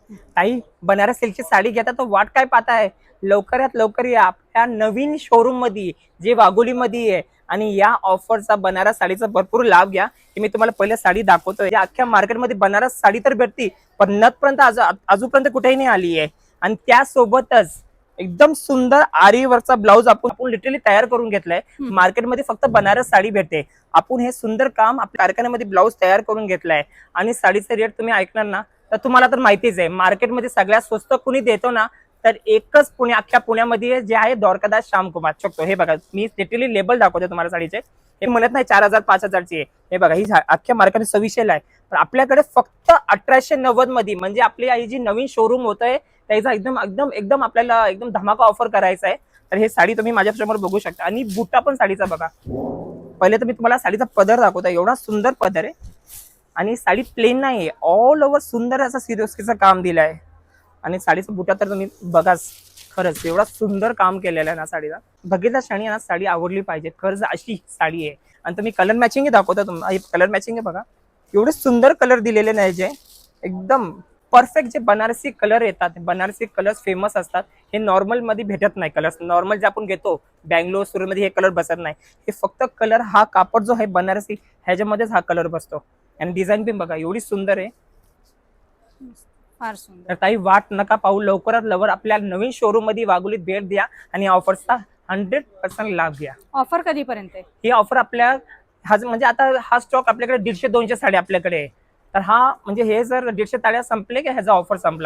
ताई बनारस सिल्कची साडी घेता तर वाट काय पाहताय? लवकरात लवकर या आपल्या नवीन शोरूम मध्ये जे वाघोलीमध्ये आहे आणि या ऑफरचा बनारस साडीचा भरपूर लाभ घ्या. की मी तुम्हाला पहिले साडी दाखवतोय. या अख्ख्या मार्केटमध्ये बनारस साडी तर भेटती पण नथपर्यंत अजूनपर्यंत कुठेही नाही आली आहे. आणि त्यासोबतच एकदम सुंदर आरीवरचा ब्लाऊज आपण लिटरली तयार करून घेतलाय. मार्केटमध्ये फक्त बनारस साडी भेटते. आपण हे सुंदर काम आपल्या कारखान्यामध्ये ब्लाऊज तयार करून घेतलाय. आणि साडीचे रेट तुम्ही ऐकणार ना तर तुम्हाला तर माहितीच आहे. मार्केटमध्ये सगळ्यात स्वस्त कुणी देतो ना तर एकच अख्ख्या पुण्यामध्ये जे आहे द्वारकादास श्यामकुमार शकतो. हे बघा मी लिटरली लेबल दाखवतो तुम्हाला साडीचे. हे म्हणत नाही 4000 5000ची आहे. हे बघा ही अख्ख्या मार्केट 2600 आहे. पण आपल्याकडे फक्त 1890 मध्ये म्हणजे आपली आई जी नवीन शोरूम होत आहे त्याचा एकदम एकदम एकदम आपल्याला एकदम धमाका ऑफर करायचा आहे. तर हे साडी तुम्ही माझ्या समोर बघू शकता. आणि बुट्टा पण साडीचा बघा. पहिले तर मी तुम्हाला साडीचा पदर दाखवतो. एवढा सुंदर पदर आहे आणि साडी प्लेन नाही, ऑल ओव्हर सुंदर असं सिरोस्कीचं काम दिलं आहे. आणि साडीचा बुटा तर तुम्ही बघाच. खरंच एवढा सुंदर काम केलेलं आहे ना साडीला. बघितल्या क्षणी ना साडी आवडली पाहिजे. खरंच अशी साडी आहे. आणि तुम्ही कलर मॅचिंग दाखवता. तुम्हाला कलर मॅचिंग आहे बघा. एवढे सुंदर कलर दिलेले नाही जे एकदम परफेक्ट जे बनारसी कलर येतात. बनारसी कलर्स फेमस असतात. हे नॉर्मल मध्ये भेटत नाही. कलर्स नॉर्मल जे आपण घेतो बँगलोर सुरत मध्ये हे कलर बसत नाही. हे फक्त कलर हा कापड जो आहे बनारसी ह्याच्यामध्येच हा कलर बसतो. आणि डिझाईन पण बघा एवढी सुंदर आहे. फार सुंदर. तर काही वाट नका पाहू. लवकरात लवकर आपल्या नवीन शोरूम मध्ये वाघोलीत भेट द्या आणि ऑफरचा 100% लाभ घ्या. ऑफर कधीपर्यंत आहे? ही ऑफर आपल्या म्हणजे आता हा स्टॉक आपल्याकडे 150-200 साड्या आपल्याकडे आहे. तर हा म्हणजे हे जर 150 साड्या संपले की ह्याचा ऑफर संपला.